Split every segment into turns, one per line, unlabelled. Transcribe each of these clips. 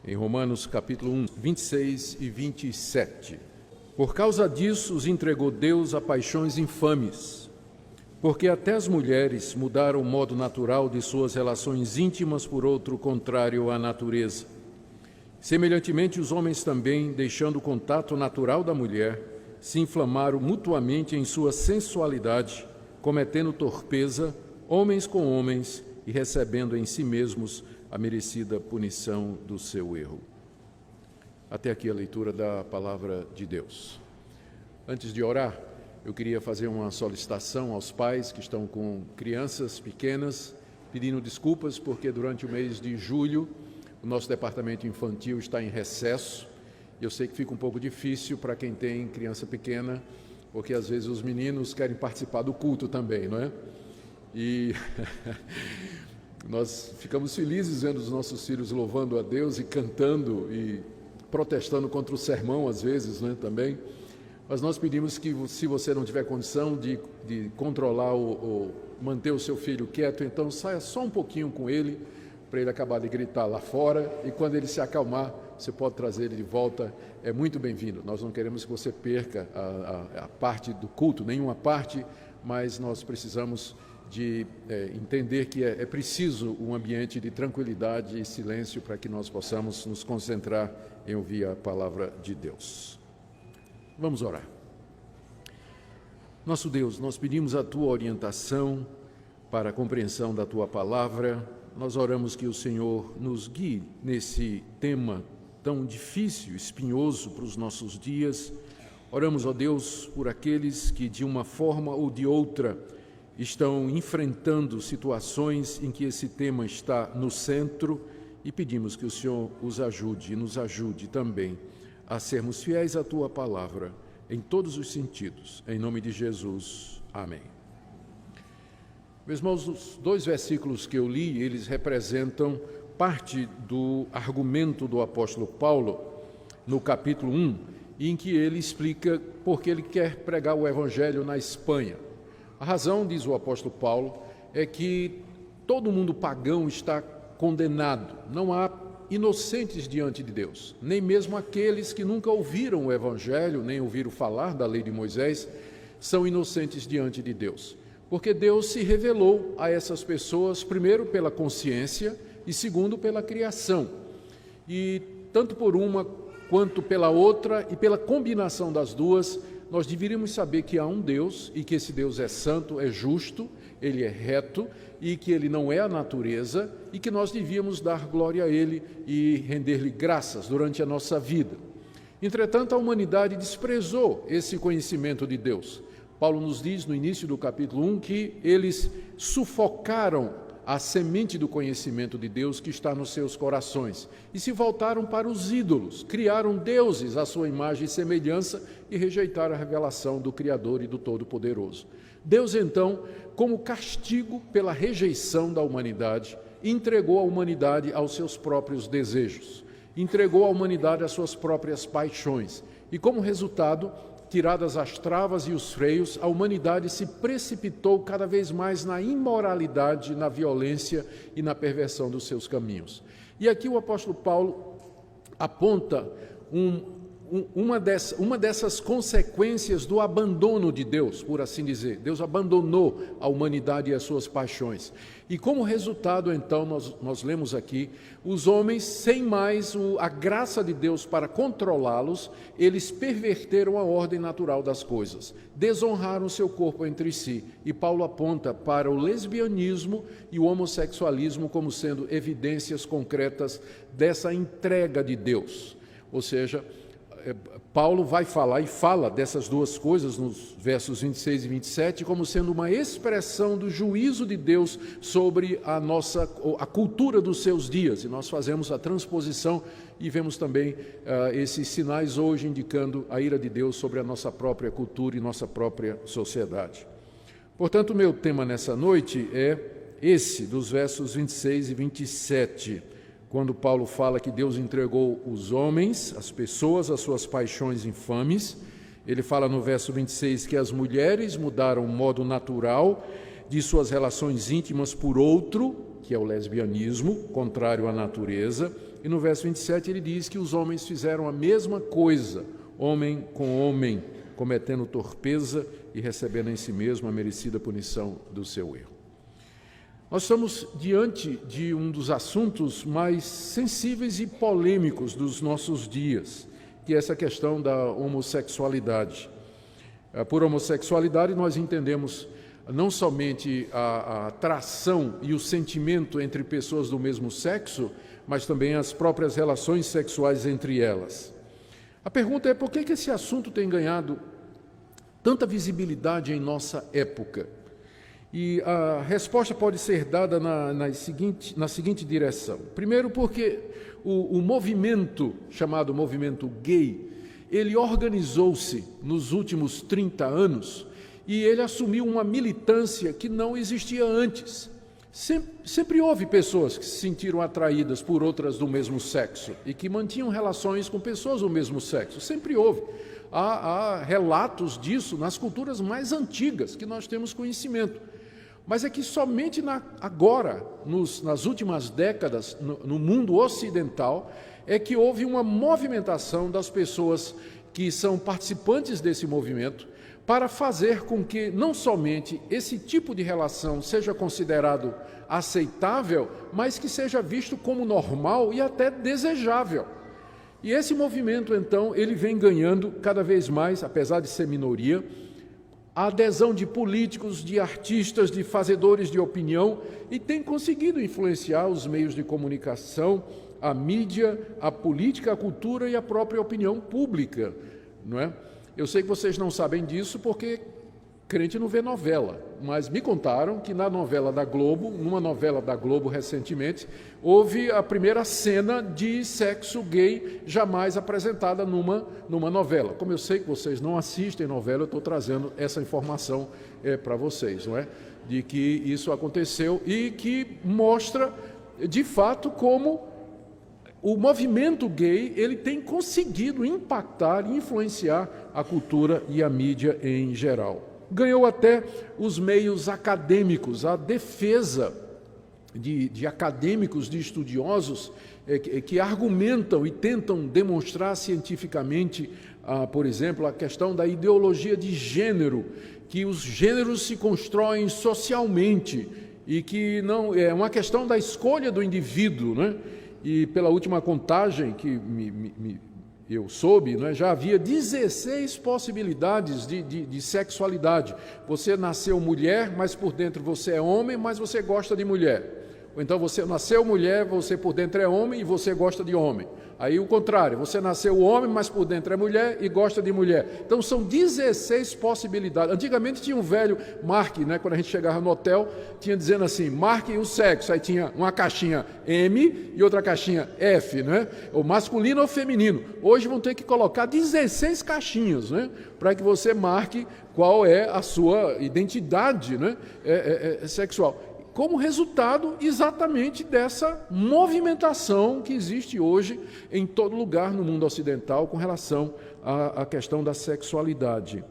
em Romanos capítulo 1, 26 e 27. Por causa disso os entregou Deus a paixões infames, porque até as mulheres mudaram o modo natural de suas relações íntimas por outro contrário à natureza. Semelhantemente, os homens também, deixando o contato natural da mulher, se inflamaram mutuamente em sua sensualidade, cometendo torpeza, homens com homens, e recebendo em si mesmos a merecida punição do seu erro. Até aqui a leitura da palavra de Deus. Antes de orar, eu queria fazer uma solicitação aos pais que estão com crianças pequenas, pedindo desculpas porque durante o mês de julho o nosso departamento infantil está em recesso. Eu sei que fica um pouco difícil para quem tem criança pequena, porque às vezes os meninos querem participar do culto também, não é? E nós ficamos felizes vendo os nossos filhos louvando a Deus e cantando e protestando contra o sermão às vezes, né, também. Mas nós pedimos que, se você não tiver condição de controlar ou manter o seu filho quieto, então saia só um pouquinho com ele, para ele acabar de gritar lá fora, e quando ele se acalmar, você pode trazer ele de volta, é muito bem-vindo. Nós não queremos que você perca a parte do culto, nenhuma parte, mas nós precisamos de entender que é preciso um ambiente de tranquilidade e silêncio para que nós possamos nos concentrar em ouvir a palavra de Deus. Vamos orar. Nosso Deus, nós pedimos a Tua orientação para a compreensão da Tua palavra. Nós oramos que o Senhor nos guie nesse tema tão difícil, espinhoso para os nossos dias. Oramos, ó Deus, por aqueles que de uma forma ou de outra estão enfrentando situações em que esse tema está no centro e pedimos que o Senhor os ajude e nos ajude também a sermos fiéis à Tua palavra em todos os sentidos. Em nome de Jesus. Amém. Meus irmãos, os dois versículos que eu li, eles representam parte do argumento do apóstolo Paulo no capítulo 1, em que ele explica por que ele quer pregar o evangelho na Espanha. A razão, diz o apóstolo Paulo, é que todo mundo pagão está condenado. Não há inocentes diante de Deus, nem mesmo aqueles que nunca ouviram o evangelho, nem ouviram falar da lei de Moisés, são inocentes diante de Deus. Porque Deus se revelou a essas pessoas, primeiro pela consciência e segundo pela criação. E tanto por uma quanto pela outra e pela combinação das duas, nós deveríamos saber que há um Deus e que esse Deus é santo, é justo, ele é reto e que ele não é a natureza e que nós devíamos dar glória a ele e render-lhe graças durante a nossa vida. Entretanto, a humanidade desprezou esse conhecimento de Deus. Paulo nos diz no início do capítulo 1 que eles sufocaram a semente do conhecimento de Deus que está nos seus corações e se voltaram para os ídolos, criaram deuses à sua imagem e semelhança e rejeitaram a revelação do Criador e do Todo-Poderoso. Deus, então, como castigo pela rejeição da humanidade, entregou a humanidade aos seus próprios desejos, entregou a humanidade às suas próprias paixões e, como resultado, tiradas as travas e os freios, a humanidade se precipitou cada vez mais na imoralidade, na violência e na perversão dos seus caminhos. E aqui o apóstolo Paulo aponta uma dessas consequências do abandono de Deus, por assim dizer. Deus abandonou a humanidade e as suas paixões. E como resultado, então, nós lemos aqui, os homens, sem mais a graça de Deus para controlá-los, eles perverteram a ordem natural das coisas, desonraram seu corpo entre si. E Paulo aponta para o lesbianismo e o homossexualismo como sendo evidências concretas dessa entrega de Deus. Ou seja, Paulo vai falar e fala dessas duas coisas nos versos 26 e 27 como sendo uma expressão do juízo de Deus sobre a cultura dos seus dias. E nós fazemos a transposição e vemos também esses sinais hoje indicando a ira de Deus sobre a nossa própria cultura e nossa própria sociedade. Portanto, o meu tema nessa noite é esse, dos versos 26 e 27. Quando Paulo fala que Deus entregou os homens, as pessoas, às suas paixões infames, ele fala no verso 26 que as mulheres mudaram o modo natural de suas relações íntimas por outro, que é o lesbianismo, contrário à natureza, e no verso 27 ele diz que os homens fizeram a mesma coisa, homem com homem, cometendo torpeza e recebendo em si mesmo a merecida punição do seu erro. Nós estamos diante de um dos assuntos mais sensíveis e polêmicos dos nossos dias, que é essa questão da homossexualidade. Por homossexualidade nós entendemos não somente a atração e o sentimento entre pessoas do mesmo sexo, mas também as próprias relações sexuais entre elas. A pergunta é por que esse assunto tem ganhado tanta visibilidade em nossa época? E a resposta pode ser dada na seguinte direção. Primeiro, porque o movimento, chamado movimento gay, ele organizou-se nos últimos 30 anos e ele assumiu uma militância que não existia antes. Sempre houve pessoas que se sentiram atraídas por outras do mesmo sexo e que mantinham relações com pessoas do mesmo sexo. Sempre houve. Há relatos disso nas culturas mais antigas que nós temos conhecimento. Mas é que somente agora, nas últimas décadas, no mundo ocidental, é que houve uma movimentação das pessoas que são participantes desse movimento para fazer com que não somente esse tipo de relação seja considerado aceitável, mas que seja visto como normal e até desejável. E esse movimento, então, ele vem ganhando cada vez mais, apesar de ser minoria, a adesão de políticos, de artistas, de fazedores de opinião e tem conseguido influenciar os meios de comunicação, a mídia, a política, a cultura e a própria opinião pública, não é? Eu sei que vocês não sabem disso porque crente não vê novela, mas me contaram que numa novela da Globo recentemente, houve a primeira cena de sexo gay jamais apresentada numa novela. Como eu sei que vocês não assistem novela, eu estou trazendo essa informação para vocês, não é? De que isso aconteceu e que mostra, de fato, como o movimento gay ele tem conseguido impactar e influenciar a cultura e a mídia em geral. Ganhou até os meios acadêmicos, a defesa de acadêmicos, de estudiosos, que argumentam e tentam demonstrar cientificamente, por exemplo, a questão da ideologia de gênero, que os gêneros se constroem socialmente e que não é uma questão da escolha do indivíduo, né? E pela última contagem que eu soube, né, já havia 16 possibilidades de sexualidade. Você nasceu mulher, mas por dentro você é homem, mas você gosta de mulher. Ou então você nasceu mulher, você por dentro é homem e você gosta de homem. Aí o contrário, você nasceu homem, mas por dentro é mulher e gosta de mulher. Então são 16 possibilidades. Antigamente tinha um velho marque, né, quando a gente chegava no hotel, tinha dizendo assim, marque o sexo. Aí tinha uma caixinha M e outra caixinha F, né? Ou masculino ou feminino. Hoje vão ter que colocar 16 caixinhas, né, para que você marque qual é a sua identidade, né, sexual. Como resultado exatamente dessa movimentação que existe hoje em todo lugar no mundo ocidental com relação à questão da sexualidade.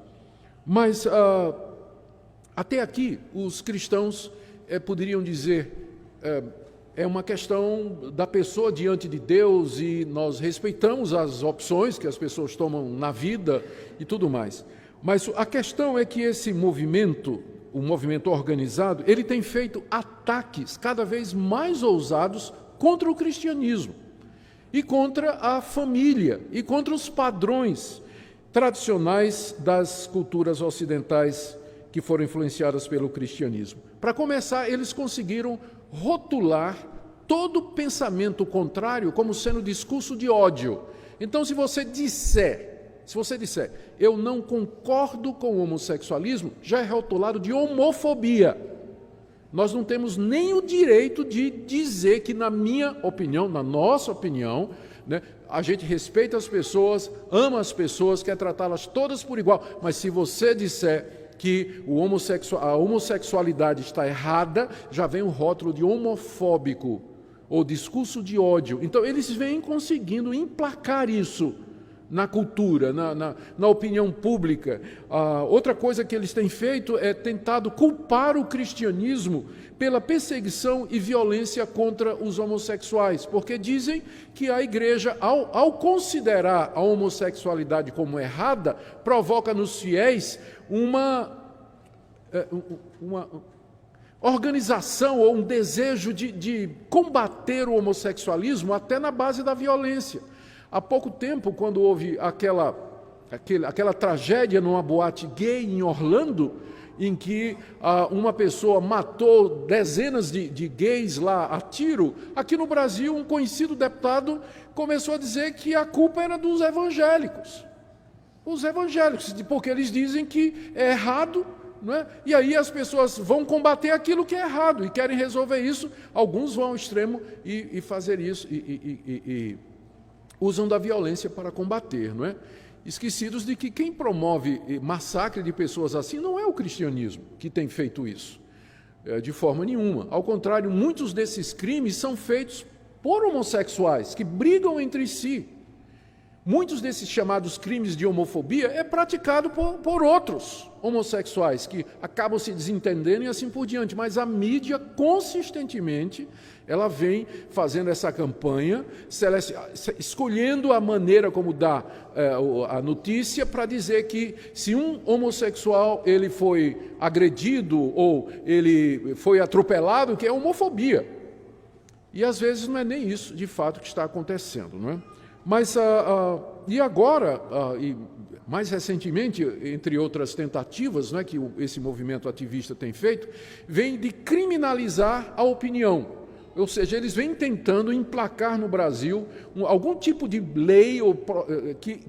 Mas até aqui os cristãos poderiam dizer é uma questão da pessoa diante de Deus e nós respeitamos as opções que as pessoas tomam na vida e tudo mais. Mas a questão é que esse movimento, o movimento organizado, ele tem feito ataques cada vez mais ousados contra o cristianismo e contra a família e contra os padrões tradicionais das culturas ocidentais que foram influenciadas pelo cristianismo. Para começar, eles conseguiram rotular todo pensamento contrário como sendo discurso de ódio. Então, se você disser, eu não concordo com o homossexualismo, já é rotulado de homofobia. Nós não temos nem o direito de dizer que, na minha opinião, na nossa opinião, né, a gente respeita as pessoas, ama as pessoas, quer tratá-las todas por igual. Mas se você disser que a homossexualidade está errada, já vem o rótulo de homofóbico ou discurso de ódio. Então, eles vêm conseguindo emplacar isso na cultura, na opinião pública. Outra coisa que eles têm feito é tentado culpar o cristianismo pela perseguição e violência contra os homossexuais, porque dizem que a igreja, ao considerar a homossexualidade como errada, provoca nos fiéis uma organização ou um desejo de combater o homossexualismo até na base da violência. Há pouco tempo, quando houve aquela tragédia numa boate gay em Orlando, em que uma pessoa matou dezenas de gays lá a tiro, aqui no Brasil um conhecido deputado começou a dizer que a culpa era dos evangélicos. Os evangélicos, porque eles dizem que é errado, não é? E aí as pessoas vão combater aquilo que é errado e querem resolver isso. Alguns vão ao extremo e fazer isso e usam da violência para combater, não é? Esquecidos de que quem promove massacre de pessoas assim não é o cristianismo que tem feito isso, de forma nenhuma. Ao contrário, muitos desses crimes são feitos por homossexuais que brigam entre si. Muitos desses chamados crimes de homofobia é praticado por outros homossexuais que acabam se desentendendo e assim por diante. Mas a mídia, consistentemente, ela vem fazendo essa campanha, escolhendo a maneira como dá a notícia para dizer que se um homossexual ele foi agredido ou ele foi atropelado, que é homofobia. E às vezes não é nem isso, de fato, que está acontecendo, não é? Mas, e agora, e mais recentemente, entre outras tentativas, né, que esse movimento ativista tem feito, vem de criminalizar a opinião. Ou seja, eles vêm tentando emplacar no Brasil algum tipo de lei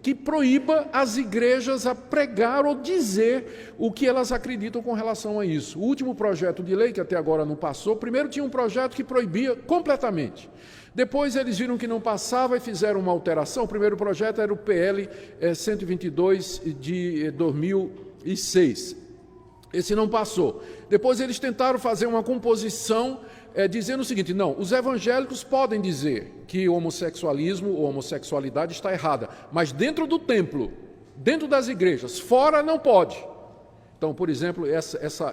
que proíba as igrejas a pregar ou dizer o que elas acreditam com relação a isso. O último projeto de lei, que até agora não passou, primeiro tinha um projeto que proibia completamente. Depois eles viram que não passava e fizeram uma alteração. O primeiro projeto era o PL 122 de 2006. Esse não passou. Depois eles tentaram fazer uma composição dizendo o seguinte: não, os evangélicos podem dizer que o homossexualismo ou homossexualidade está errada, mas dentro do templo, dentro das igrejas, fora não pode. Então, por exemplo,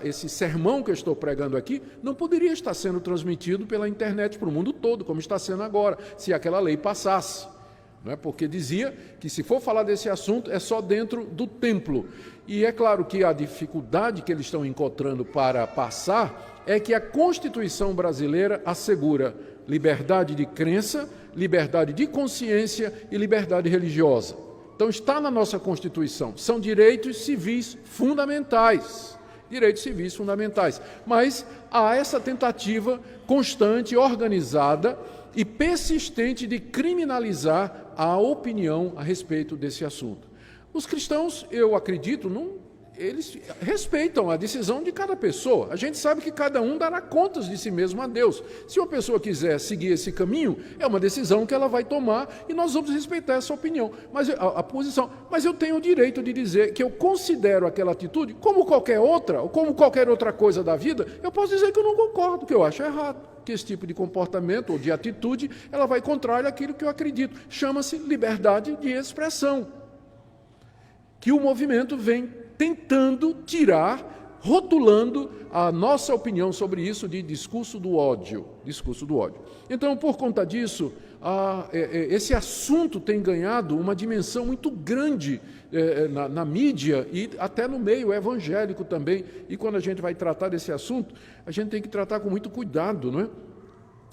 esse sermão que eu estou pregando aqui não poderia estar sendo transmitido pela internet para o mundo todo, como está sendo agora, se aquela lei passasse. Não é? Porque dizia que se for falar desse assunto é só dentro do templo. E é claro que a dificuldade que eles estão encontrando para passar é que a Constituição brasileira assegura liberdade de crença, liberdade de consciência e liberdade religiosa. Então está na nossa Constituição, são direitos civis fundamentais, mas há essa tentativa constante, organizada e persistente de criminalizar a opinião a respeito desse assunto. Os cristãos, eu acredito, eles respeitam a decisão de cada pessoa. A gente sabe que cada um dará contas de si mesmo a Deus. Se uma pessoa quiser seguir esse caminho, é uma decisão que ela vai tomar e nós vamos respeitar essa opinião, a posição. Mas eu tenho o direito de dizer que eu considero aquela atitude como qualquer outra, ou como qualquer outra coisa da vida. Eu posso dizer que eu não concordo, que eu acho errado, que esse tipo de comportamento ou de atitude, ela vai contrário àquilo que eu acredito. Chama-se liberdade de expressão, que o movimento vem tentando tirar, rotulando a nossa opinião sobre isso de discurso do ódio. Então, por conta disso, esse assunto tem ganhado uma dimensão muito grande na mídia e até no meio evangélico também. E quando a gente vai tratar desse assunto, a gente tem que tratar com muito cuidado, não é?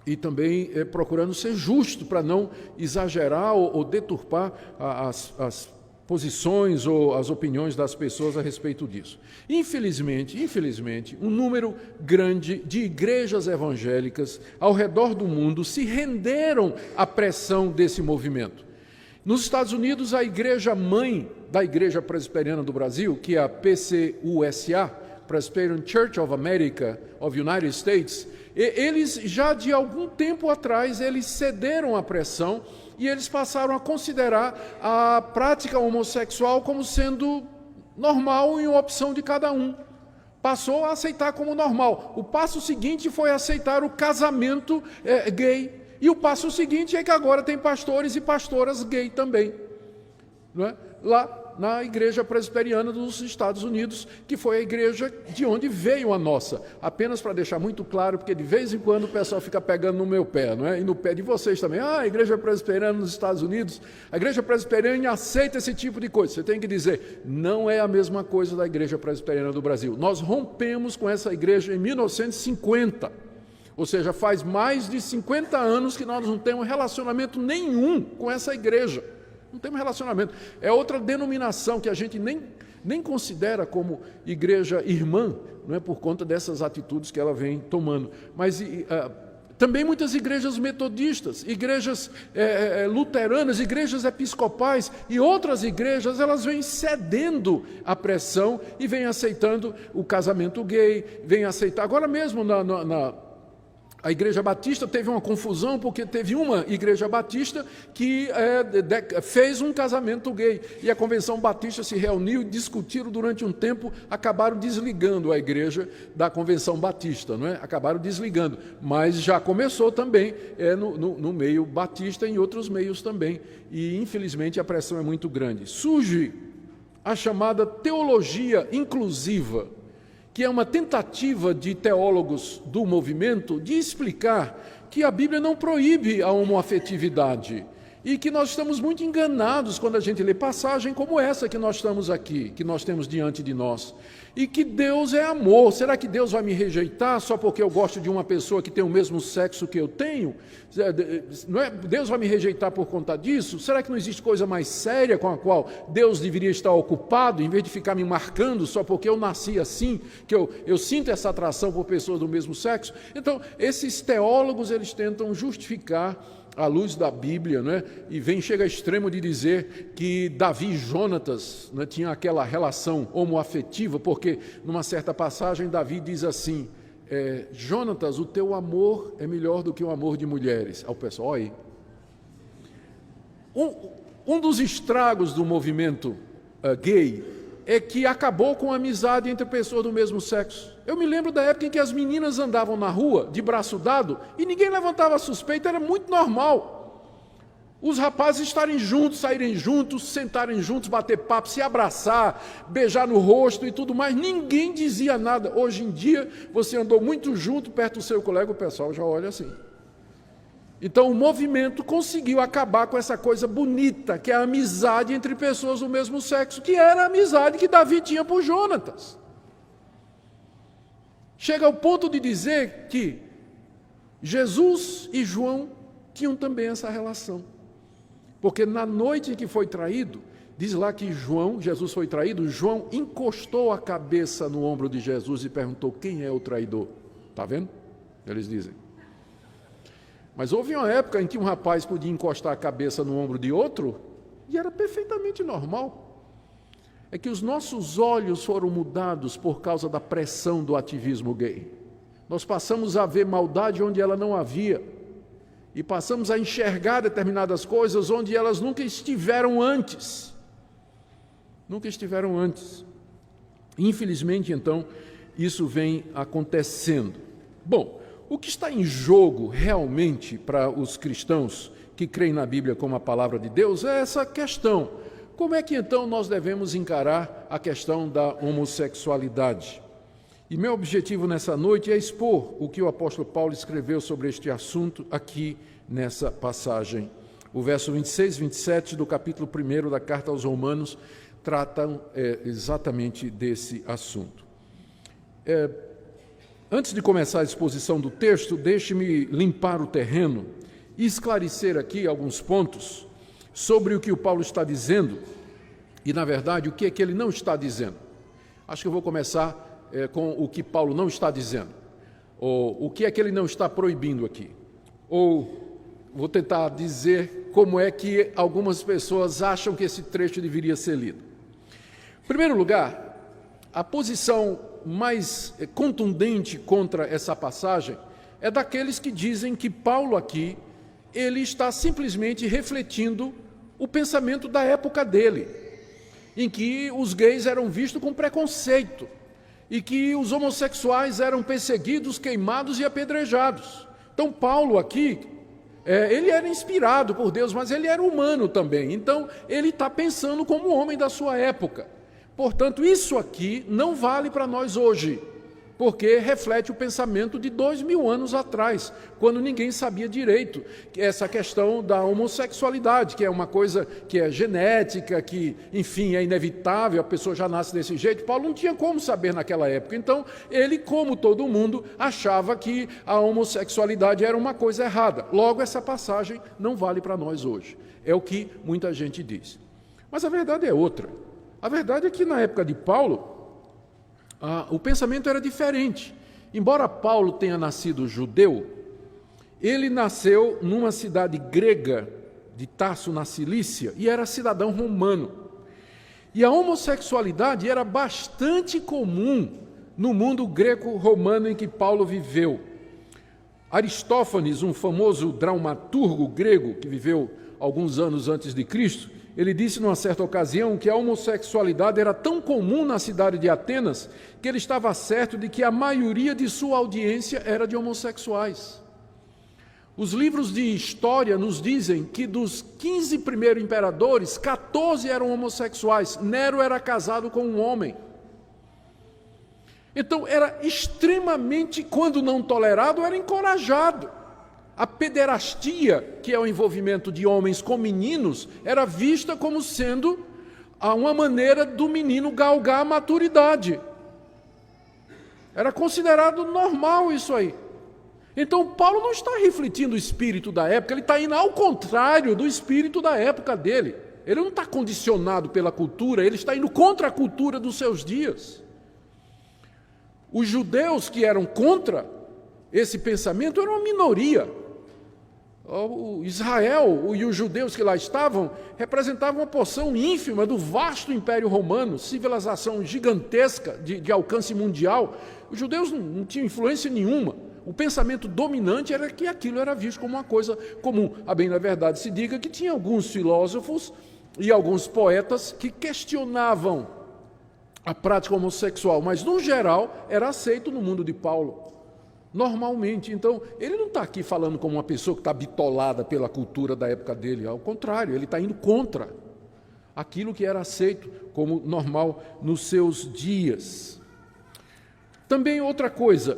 E também procurando ser justo para não exagerar ou deturpar as posições ou as opiniões das pessoas a respeito disso. Infelizmente, um número grande de igrejas evangélicas ao redor do mundo se renderam à pressão desse movimento. Nos Estados Unidos, a igreja mãe da Igreja Presbiteriana do Brasil, que é a PCUSA, Presbyterian Church of America, of United States, eles já de algum tempo atrás, eles cederam à pressão e eles passaram a considerar a prática homossexual como sendo normal e uma opção de cada um. Passou a aceitar como normal. O passo seguinte foi aceitar o casamento gay. E o passo seguinte é que agora tem pastores e pastoras gay também. não é? Lá na Igreja Presbiteriana dos Estados Unidos, que foi a igreja de onde veio a nossa. Apenas para deixar muito claro, porque de vez em quando o pessoal fica pegando no meu pé, não é? E no pé de vocês também. A Igreja Presbiteriana nos Estados Unidos, a Igreja Presbiteriana aceita esse tipo de coisa. Você tem que dizer, não é a mesma coisa da Igreja Presbiteriana do Brasil. Nós rompemos com essa igreja em 1950. Ou seja, faz mais de 50 anos que nós não temos relacionamento nenhum com essa igreja. Não temos relacionamento. É outra denominação que a gente nem considera como igreja irmã, não é, por conta dessas atitudes que ela vem tomando. Mas também muitas igrejas metodistas, igrejas luteranas, igrejas episcopais e outras igrejas, elas vêm cedendo à pressão e vêm aceitando o casamento gay, vêm aceitar. Agora mesmo a Igreja Batista teve uma confusão, porque teve uma Igreja Batista que fez um casamento gay. E a Convenção Batista se reuniu e discutiram durante um tempo, acabaram desligando a Igreja da Convenção Batista, não é? Acabaram desligando. Mas já começou também no meio batista e em outros meios também. E, infelizmente, a pressão é muito grande. Surge a chamada teologia inclusiva, que é uma tentativa de teólogos do movimento de explicar que a Bíblia não proíbe a homoafetividade e que nós estamos muito enganados quando a gente lê passagem como essa que nós estamos aqui, que nós temos diante de nós, e que Deus é amor. Será que Deus vai me rejeitar só porque eu gosto de uma pessoa que tem o mesmo sexo que eu tenho? Não é? Deus vai me rejeitar por conta disso? Será que não existe coisa mais séria com a qual Deus deveria estar ocupado, em vez de ficar me marcando só porque eu nasci assim, que eu sinto essa atração por pessoas do mesmo sexo? Então, esses teólogos, eles tentam justificar à luz da Bíblia, né? E chega a extremo de dizer que Davi e Jonatas, né, tinham aquela relação homoafetiva, porque numa certa passagem Davi diz assim, Jonatas, o teu amor é melhor do que o amor de mulheres. Ao pessoal, olha aí. Um dos estragos do movimento gay é que acabou com a amizade entre pessoas do mesmo sexo. Eu me lembro da época em que as meninas andavam na rua, de braço dado, e ninguém levantava suspeita, era muito normal. Os rapazes estarem juntos, saírem juntos, sentarem juntos, bater papo, se abraçar, beijar no rosto e tudo mais, ninguém dizia nada. Hoje em dia, você andou muito junto, perto do seu colega, o pessoal já olha assim. Então, o movimento conseguiu acabar com essa coisa bonita, que é a amizade entre pessoas do mesmo sexo, que era a amizade que Davi tinha por Jonatas. Chega ao ponto de dizer que Jesus e João tinham também essa relação. Porque na noite em que foi traído, diz lá que Jesus foi traído, João encostou a cabeça no ombro de Jesus e perguntou, quem é o traidor? Está vendo? Eles dizem. Mas houve uma época em que um rapaz podia encostar a cabeça no ombro de outro e era perfeitamente normal. É que os nossos olhos foram mudados por causa da pressão do ativismo gay. Nós passamos a ver maldade onde ela não havia e passamos a enxergar determinadas coisas onde elas nunca estiveram antes. Nunca estiveram antes. Infelizmente, então, isso vem acontecendo. Bom, o que está em jogo realmente para os cristãos que creem na Bíblia como a palavra de Deus é essa questão. Como é que então nós devemos encarar a questão da homossexualidade? E meu objetivo nessa noite é expor o que o apóstolo Paulo escreveu sobre este assunto aqui nessa passagem. O verso 26 e 27 do capítulo 1 da carta aos Romanos tratam exatamente desse assunto. Antes de começar a exposição do texto, deixe-me limpar o terreno e esclarecer aqui alguns pontos sobre o que o Paulo está dizendo e, na verdade, o que é que ele não está dizendo. Acho que eu vou começar com o que Paulo não está dizendo, ou o que é que ele não está proibindo aqui, ou vou tentar dizer como é que algumas pessoas acham que esse trecho deveria ser lido. Em primeiro lugar, a posição mais contundente contra essa passagem é daqueles que dizem que Paulo aqui, ele está simplesmente refletindo o pensamento da época dele, em que os gays eram vistos com preconceito e que os homossexuais eram perseguidos, queimados e apedrejados. Então Paulo aqui Ele era inspirado por Deus, mas ele era humano também. Então, ele está pensando como um homem da sua época. Portanto, isso aqui não vale para nós hoje, porque reflete o pensamento de 2000 anos atrás, quando ninguém sabia direito essa questão da homossexualidade, que é uma coisa que é genética, que, enfim, é inevitável, a pessoa já nasce desse jeito. Paulo não tinha como saber naquela época. Então, ele, como todo mundo, achava que a homossexualidade era uma coisa errada. Logo, essa passagem não vale para nós hoje. É o que muita gente diz. Mas a verdade é outra. A verdade é que, na época de Paulo, o pensamento era diferente. Embora Paulo tenha nascido judeu, ele nasceu numa cidade grega de Tarso, na Cilícia, e era cidadão romano. E a homossexualidade era bastante comum no mundo greco-romano em que Paulo viveu. Aristófanes, um famoso dramaturgo grego que viveu alguns anos antes de Cristo, ele disse numa certa ocasião que a homossexualidade era tão comum na cidade de Atenas que ele estava certo de que a maioria de sua audiência era de homossexuais. Os livros de história nos dizem que dos 15 primeiros imperadores, 14 eram homossexuais. Nero era casado com um homem. Então era extremamente, quando não tolerado, era encorajado. A pederastia, que é o envolvimento de homens com meninos, era vista como sendo uma maneira do menino galgar a maturidade. Era considerado normal isso aí. Então, Paulo não está refletindo o espírito da época, ele está indo ao contrário do espírito da época dele. Ele não está condicionado pela cultura, ele está indo contra a cultura dos seus dias. Os judeus que eram contra esse pensamento eram uma minoria. O Israel e os judeus que lá estavam representavam uma porção ínfima do vasto Império Romano, civilização gigantesca de alcance mundial. Os judeus não tinham influência nenhuma. O pensamento dominante era que aquilo era visto como uma coisa comum. A bem da verdade se diga que tinha alguns filósofos e alguns poetas que questionavam a prática homossexual, mas no geral era aceito no mundo de Paulo. Normalmente. Então, ele não está aqui falando como uma pessoa que está bitolada pela cultura da época dele. Ao contrário, ele está indo contra aquilo que era aceito como normal nos seus dias. Também outra coisa,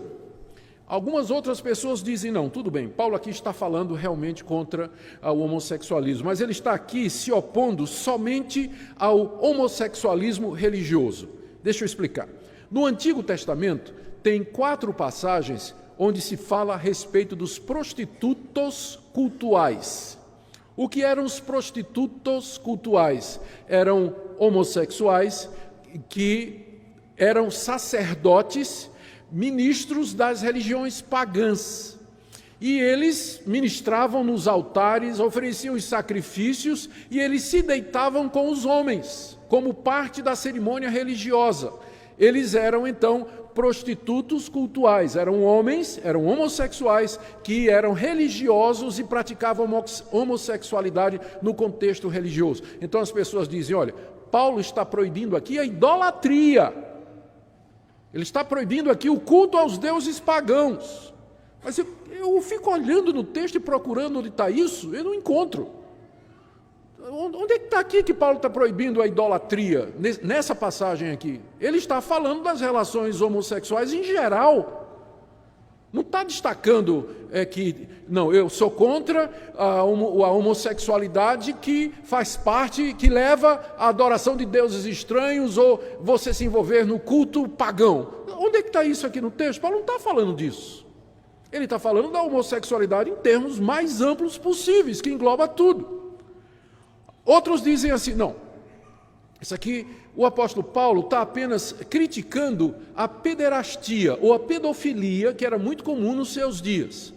algumas outras pessoas dizem, não, tudo bem, Paulo aqui está falando realmente contra o homossexualismo, mas ele está aqui se opondo somente ao homossexualismo religioso. Deixa eu explicar. No Antigo Testamento, tem 4 passagens onde se fala a respeito dos prostitutos cultuais. O que eram os prostitutos cultuais? Eram homossexuais que eram sacerdotes, ministros das religiões pagãs. E eles ministravam nos altares, ofereciam os sacrifícios e eles se deitavam com os homens, como parte da cerimônia religiosa. Eles eram, então, prostitutos cultuais, eram homens, eram homossexuais que eram religiosos e praticavam homossexualidade no contexto religioso. Então as pessoas dizem, olha, Paulo está proibindo aqui a idolatria. Ele está proibindo aqui o culto aos deuses pagãos. Mas eu fico olhando no texto e procurando onde está isso, eu não encontro. Onde é que está aqui que Paulo está proibindo a idolatria? Nessa passagem aqui. Ele está falando das relações homossexuais em geral. Não está destacando que, não, eu sou contra a homossexualidade que faz parte, que leva à adoração de deuses estranhos ou você se envolver no culto pagão. Onde é que está isso aqui no texto? Paulo não está falando disso. Ele está falando da homossexualidade em termos mais amplos possíveis, que engloba tudo. Outros dizem assim, não, isso aqui, o apóstolo Paulo está apenas criticando a pederastia ou a pedofilia, que era muito comum nos seus dias.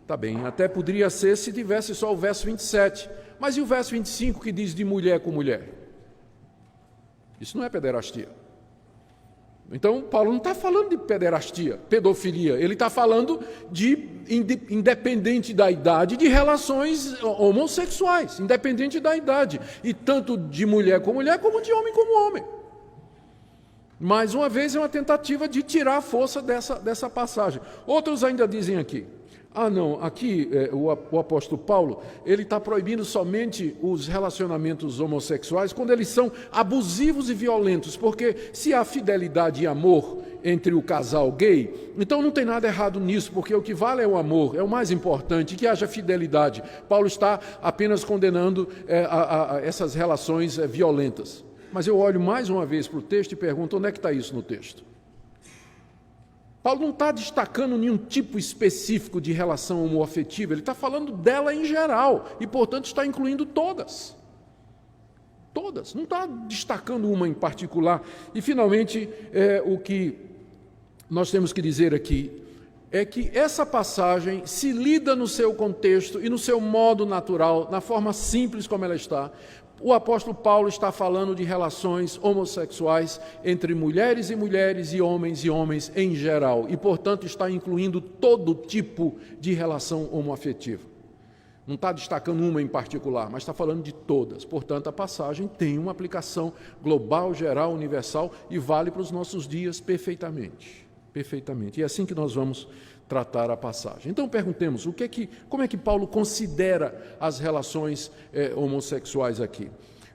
Tá bem, até poderia ser se tivesse só o verso 27, mas e o verso 25 que diz de mulher com mulher? Isso não é pederastia. Então, Paulo não está falando de pederastia, pedofilia, ele está falando de, independente da idade, de relações homossexuais, independente da idade, e tanto de mulher, como de homem como homem. Mais uma vez, é uma tentativa de tirar a força dessa passagem. Outros ainda dizem aqui, Não, aqui o apóstolo Paulo, ele está proibindo somente os relacionamentos homossexuais quando eles são abusivos e violentos, porque se há fidelidade e amor entre o casal gay, então não tem nada errado nisso, porque o que vale é o amor, é o mais importante, que haja fidelidade. Paulo está apenas condenando essas relações violentas. Mas eu olho mais uma vez para o texto e pergunto, onde é que está isso no texto? Paulo não está destacando nenhum tipo específico de relação homoafetiva, ele está falando dela em geral, e, portanto, está incluindo todas. Todas, não está destacando uma em particular. E, finalmente, o que nós temos que dizer aqui é que essa passagem se lida no seu contexto e no seu modo natural, na forma simples como ela está. O apóstolo Paulo está falando de relações homossexuais entre mulheres e homens em geral, e, portanto, está incluindo todo tipo de relação homoafetiva. Não está destacando uma em particular, mas está falando de todas. Portanto, a passagem tem uma aplicação global, geral, universal e vale para os nossos dias perfeitamente. Perfeitamente. E é assim que nós vamos tratar a passagem. Então, perguntemos, como é que Paulo considera as relações homossexuais aqui?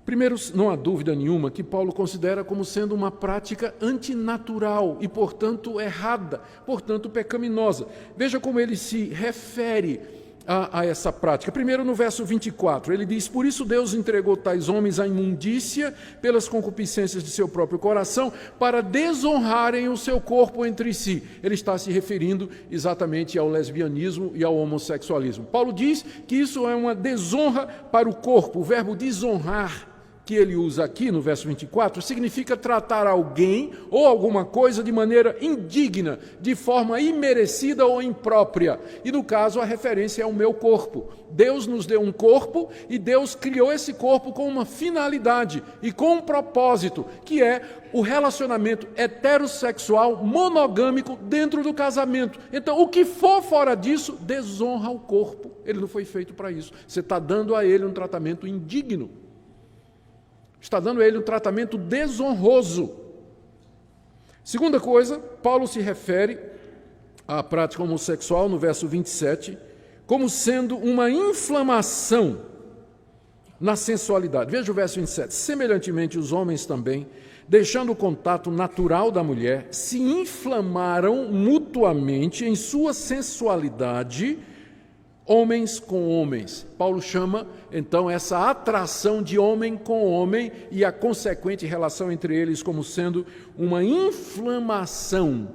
Primeiro, não há dúvida nenhuma que Paulo considera como sendo uma prática antinatural e, portanto, errada, portanto, pecaminosa. Veja como ele se refere a essa prática. Primeiro, no verso 24, ele diz: por isso Deus entregou tais homens à imundícia pelas concupiscências de seu próprio coração, para desonrarem o seu corpo entre si. Ele está se referindo exatamente ao lesbianismo e ao homossexualismo. Paulo diz que isso é uma desonra para o corpo. O verbo desonrar, que ele usa aqui no verso 24, significa tratar alguém ou alguma coisa de maneira indigna, de forma imerecida ou imprópria. E no caso a referência é ao meu corpo. Deus nos deu um corpo e Deus criou esse corpo com uma finalidade e com um propósito, que é o relacionamento heterossexual monogâmico dentro do casamento. Então, o que for fora disso, desonra o corpo. Ele não foi feito para isso. Você está dando a ele um tratamento indigno. Está dando a ele um tratamento desonroso. Segunda coisa, Paulo se refere à prática homossexual, no verso 27, como sendo uma inflamação na sensualidade. Veja o verso 27. Semelhantemente, os homens também, deixando o contato natural da mulher, se inflamaram mutuamente em sua sensualidade, homens com homens. Paulo chama, então, essa atração de homem com homem e a consequente relação entre eles como sendo uma inflamação.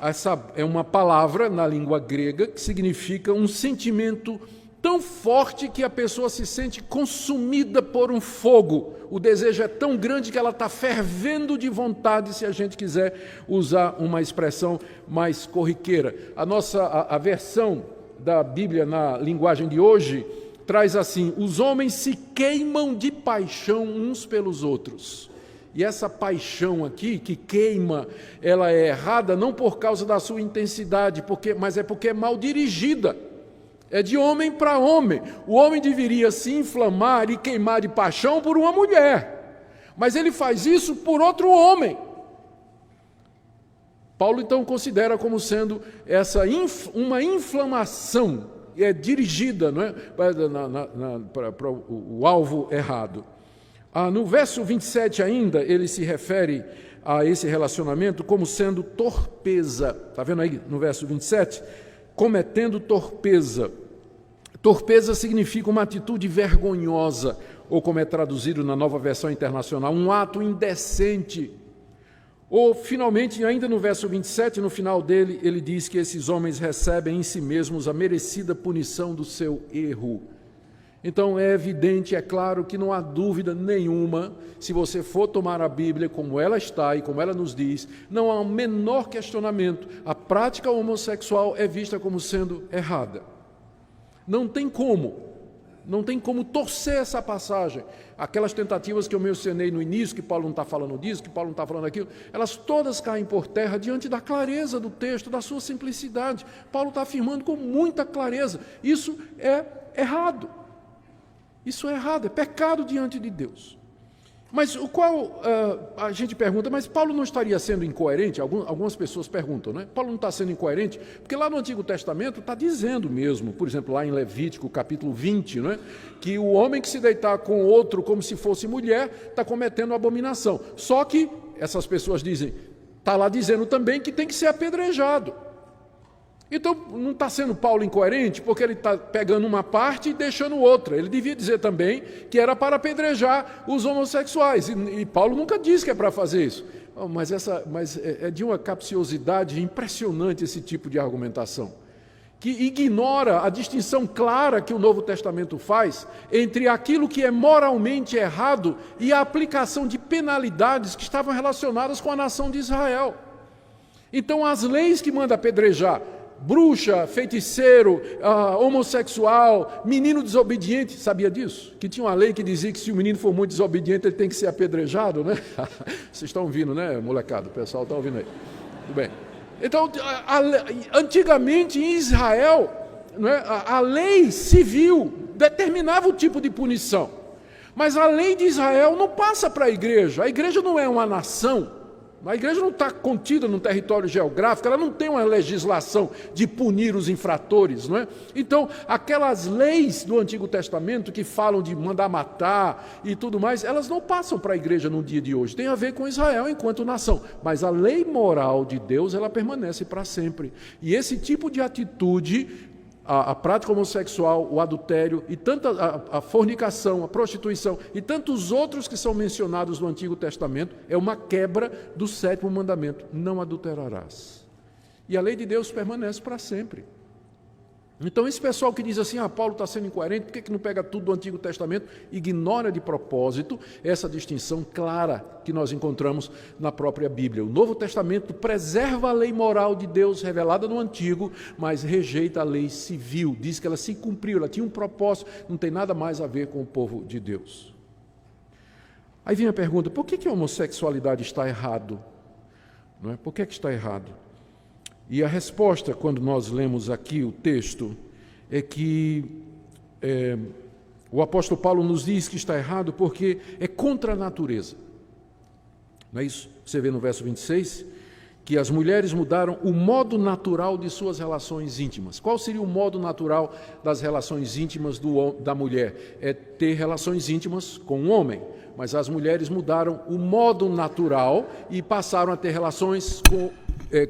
Essa é uma palavra na língua grega que significa um sentimento tão forte que a pessoa se sente consumida por um fogo. O desejo é tão grande que ela está fervendo de vontade, se a gente quiser usar uma expressão mais corriqueira. A versão da Bíblia na linguagem de hoje traz assim: os homens se queimam de paixão uns pelos outros. E essa paixão aqui, que queima, ela é errada não por causa da sua intensidade, mas é porque é mal dirigida. É de homem para homem. O homem deveria se inflamar e queimar de paixão por uma mulher, mas ele faz isso por outro homem. Paulo, então, considera como sendo uma inflamação, dirigida, não é, para o alvo errado. No verso 27 ainda, ele se refere a esse relacionamento como sendo torpeza. Está vendo aí no verso 27? Cometendo torpeza. Torpeza significa uma atitude vergonhosa, ou como é traduzido na Nova Versão Internacional, um ato indecente. Ou, finalmente, ainda no verso 27, no final dele, ele diz que esses homens recebem em si mesmos a merecida punição do seu erro. Então, é evidente, é claro que não há dúvida nenhuma, se você for tomar a Bíblia como ela está e como ela nos diz, não há o menor questionamento. A prática homossexual é vista como sendo errada. Não tem como torcer essa passagem. Aquelas tentativas que eu mencionei no início, que Paulo não está falando disso, que Paulo não está falando aquilo, elas todas caem por terra diante da clareza do texto, da sua simplicidade. Paulo está afirmando com muita clareza: isso é errado. Isso é errado, é pecado diante de Deus. Mas a gente pergunta, mas Paulo não estaria sendo incoerente? Algumas pessoas perguntam, né? Paulo não está sendo incoerente? Porque lá no Antigo Testamento está dizendo mesmo, por exemplo, lá em Levítico, capítulo 20, né, que o homem que se deitar com outro como se fosse mulher está cometendo abominação. Só que essas pessoas dizem, está lá dizendo também que tem que ser apedrejado. Então, não está sendo Paulo incoerente, porque ele está pegando uma parte e deixando outra. Ele devia dizer também que era para apedrejar os homossexuais, e Paulo nunca disse que é para fazer isso. Mas é de uma capciosidade impressionante esse tipo de argumentação, que ignora a distinção clara que o Novo Testamento faz entre aquilo que é moralmente errado e a aplicação de penalidades que estavam relacionadas com a nação de Israel. Então, as leis que manda apedrejar bruxa, feiticeiro, homossexual, menino desobediente, sabia disso? Que tinha uma lei que dizia que se o menino for muito desobediente, ele tem que ser apedrejado, né? Vocês estão ouvindo, né, molecada? O pessoal está ouvindo aí. Tudo bem. Então, antigamente em Israel, né, a lei civil determinava o tipo de punição. Mas a lei de Israel não passa para a igreja. A igreja não é uma nação. A igreja não está contida num território geográfico, ela não tem uma legislação de punir os infratores, não é? Então, aquelas leis do Antigo Testamento que falam de mandar matar e tudo mais, elas não passam para a igreja no dia de hoje. Tem a ver com Israel enquanto nação. Mas a lei moral de Deus, ela permanece para sempre. E esse tipo de atitude, a prática homossexual, o adultério, e a fornicação, a prostituição e tantos outros que são mencionados no Antigo Testamento, é uma quebra do 7º mandamento: não adulterarás. E a lei de Deus permanece para sempre. Então, esse pessoal que diz assim, Paulo está sendo incoerente, por que não pega tudo do Antigo Testamento? Ignora de propósito essa distinção clara que nós encontramos na própria Bíblia. O Novo Testamento preserva a lei moral de Deus revelada no Antigo, mas rejeita a lei civil, diz que ela se cumpriu, ela tinha um propósito, não tem nada mais a ver com o povo de Deus. Aí vem a pergunta, por que a homossexualidade está errado? Não é? Por que está errado? E a resposta, quando nós lemos aqui o texto, é que o apóstolo Paulo nos diz que está errado porque é contra a natureza. Não é isso? Você vê no verso 26 que as mulheres mudaram o modo natural de suas relações íntimas. Qual seria o modo natural das relações íntimas da mulher? É ter relações íntimas com um homem. Mas as mulheres mudaram o modo natural e passaram a ter relações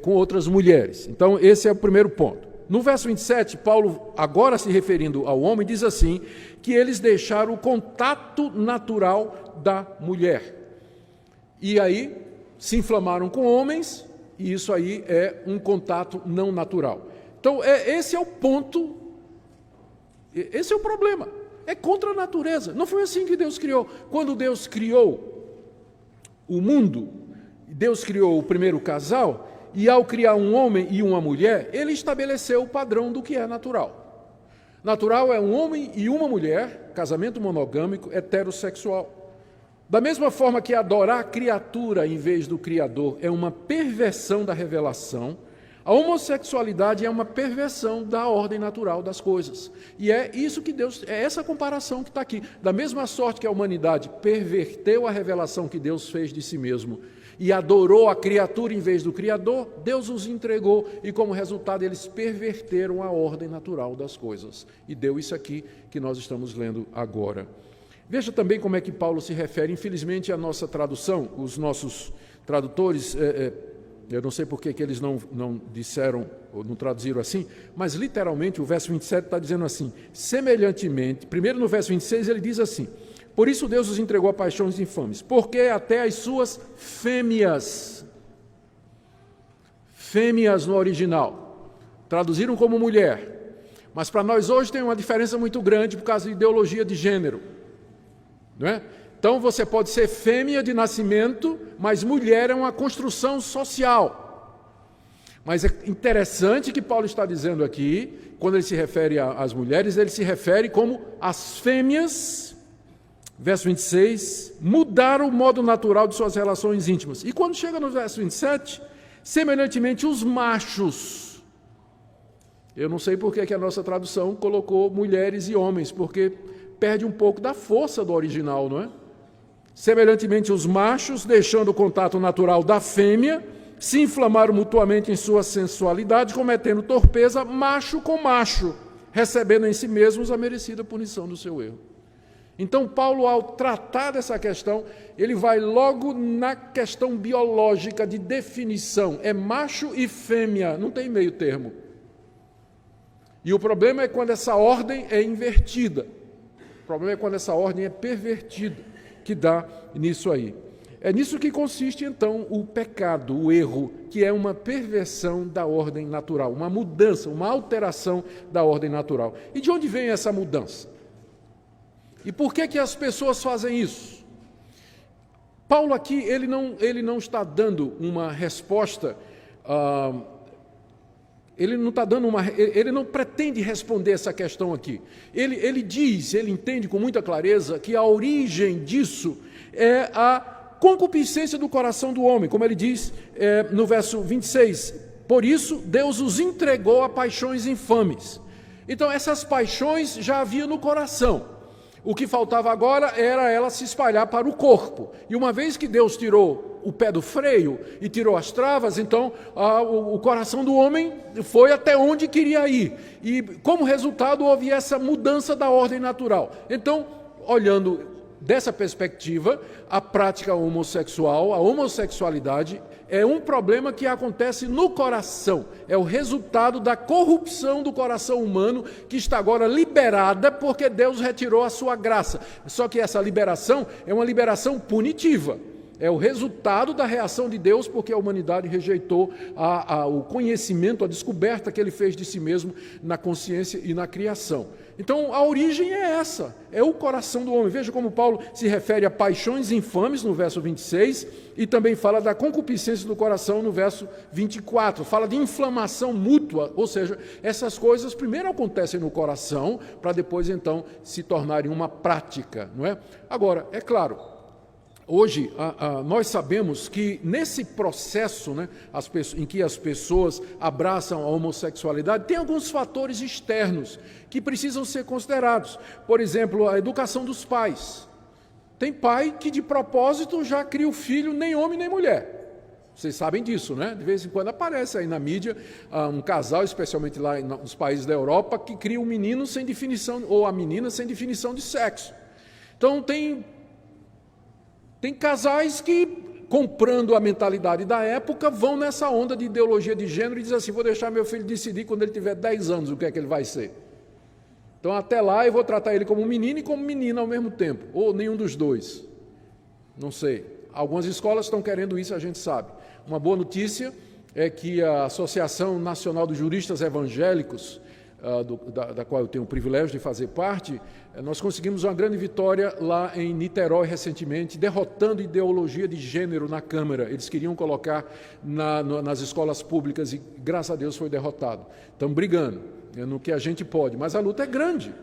com outras mulheres. Então, esse é o primeiro ponto. No verso 27, Paulo, agora se referindo ao homem, diz assim, que eles deixaram o contato natural da mulher. E aí, se inflamaram com homens, e isso aí é um contato não natural. Então, esse é o ponto, esse é o problema. É contra a natureza. Não foi assim que Deus criou. Quando Deus criou o mundo, Deus criou o primeiro casal, e ao criar um homem e uma mulher, ele estabeleceu o padrão do que é natural. Natural é um homem e uma mulher, casamento monogâmico, heterossexual. Da mesma forma que adorar a criatura em vez do Criador é uma perversão da revelação, a homossexualidade é uma perversão da ordem natural das coisas. E é isso que Deus, é essa comparação que está aqui. Da mesma sorte que a humanidade perverteu a revelação que Deus fez de si mesmo e adorou a criatura em vez do Criador, Deus os entregou e, como resultado, eles perverteram a ordem natural das coisas. E deu isso aqui que nós estamos lendo agora. Veja também como é que Paulo se refere. Infelizmente, a nossa tradução, os nossos tradutores, eu não sei por que eles não disseram ou não traduziram assim, mas literalmente o verso 27 está dizendo assim, semelhantemente, primeiro no verso 26 ele diz assim, por isso Deus os entregou a paixões infames, porque até as suas fêmeas no original, traduziram como mulher, mas para nós hoje tem uma diferença muito grande por causa da ideologia de gênero, não é? Então você pode ser fêmea de nascimento, mas mulher é uma construção social. Mas é interessante que Paulo está dizendo aqui, quando ele se refere às mulheres, ele se refere como as fêmeas, verso 26, mudaram o modo natural de suas relações íntimas. E quando chega no verso 27, semelhantemente os machos. Eu não sei por que a nossa tradução colocou mulheres e homens, porque perde um pouco da força do original, não é? Semelhantemente, os machos, deixando o contato natural da fêmea, se inflamaram mutuamente em sua sensualidade, cometendo torpeza macho com macho, recebendo em si mesmos a merecida punição do seu erro. Então, Paulo, ao tratar dessa questão, ele vai logo na questão biológica de definição. É macho e fêmea, não tem meio termo. E o problema é quando essa ordem é invertida. O problema é quando essa ordem é pervertida, que dá nisso aí. É nisso que consiste, então, o pecado, o erro, que é uma perversão da ordem natural, uma mudança, uma alteração da ordem natural. E de onde vem essa mudança? E por que as pessoas fazem isso? Paulo aqui, ele não está dando uma resposta, ele não pretende responder essa questão aqui. Ele entende com muita clareza que a origem disso é a concupiscência do coração do homem, como ele diz no verso 26. Por isso, Deus os entregou a paixões infames. Então, essas paixões já havia no coração. O que faltava agora era ela se espalhar para o corpo. E uma vez que Deus tirou o pé do freio e tirou as travas, então o coração do homem foi até onde queria ir. E como resultado houve essa mudança da ordem natural. Então, olhando dessa perspectiva, a prática homossexual, a homossexualidade, é um problema que acontece no coração. É o resultado da corrupção do coração humano que está agora liberada porque Deus retirou a sua graça. Só que essa liberação é uma liberação punitiva. É o resultado da reação de Deus porque a humanidade rejeitou o conhecimento, a descoberta que ele fez de si mesmo na consciência e na criação. Então, a origem é essa, é o coração do homem. Veja como Paulo se refere a paixões infames, no verso 26, e também fala da concupiscência do coração, no verso 24. Fala de inflamação mútua, ou seja, essas coisas primeiro acontecem no coração, para depois, então, se tornarem uma prática, não é? Agora, é claro, hoje, nós sabemos que nesse processo, né, em que as pessoas abraçam a homossexualidade, tem alguns fatores externos que precisam ser considerados. Por exemplo, a educação dos pais. Tem pai que de propósito já cria o filho nem homem nem mulher. Vocês sabem disso, né? De vez em quando aparece aí na mídia um casal, especialmente lá nos países da Europa, que cria um menino sem definição, ou a menina sem definição de sexo. Então tem casais que, comprando a mentalidade da época, vão nessa onda de ideologia de gênero e dizem assim, vou deixar meu filho decidir quando ele tiver 10 anos o que é que ele vai ser. Então, até lá, eu vou tratar ele como menino e como menina ao mesmo tempo, ou nenhum dos dois. Não sei. Algumas escolas estão querendo isso, a gente sabe. Uma boa notícia é que a Associação Nacional dos Juristas Evangélicos, da qual eu tenho o privilégio de fazer parte, nós conseguimos uma grande vitória lá em Niterói recentemente, derrotando ideologia de gênero na Câmara. Eles queriam colocar nas escolas públicas e, graças a Deus, foi derrotado. Estamos brigando no que a gente pode, mas a luta é grande,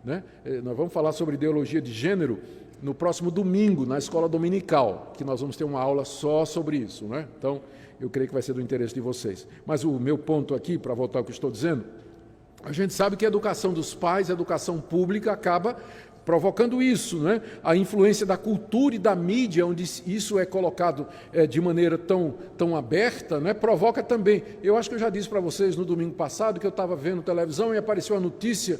né? Nós vamos falar sobre ideologia de gênero no próximo domingo, na escola dominical, que nós vamos ter uma aula só sobre isso, né? Então, eu creio que vai ser do interesse de vocês. Mas o meu ponto aqui, para voltar ao que estou dizendo, a gente sabe que a educação dos pais, a educação pública, acaba provocando isso, né? A influência da cultura e da mídia, onde isso é colocado de maneira tão aberta, né? Provoca também. Eu acho que eu já disse para vocês no domingo passado que eu estava vendo televisão e apareceu a notícia,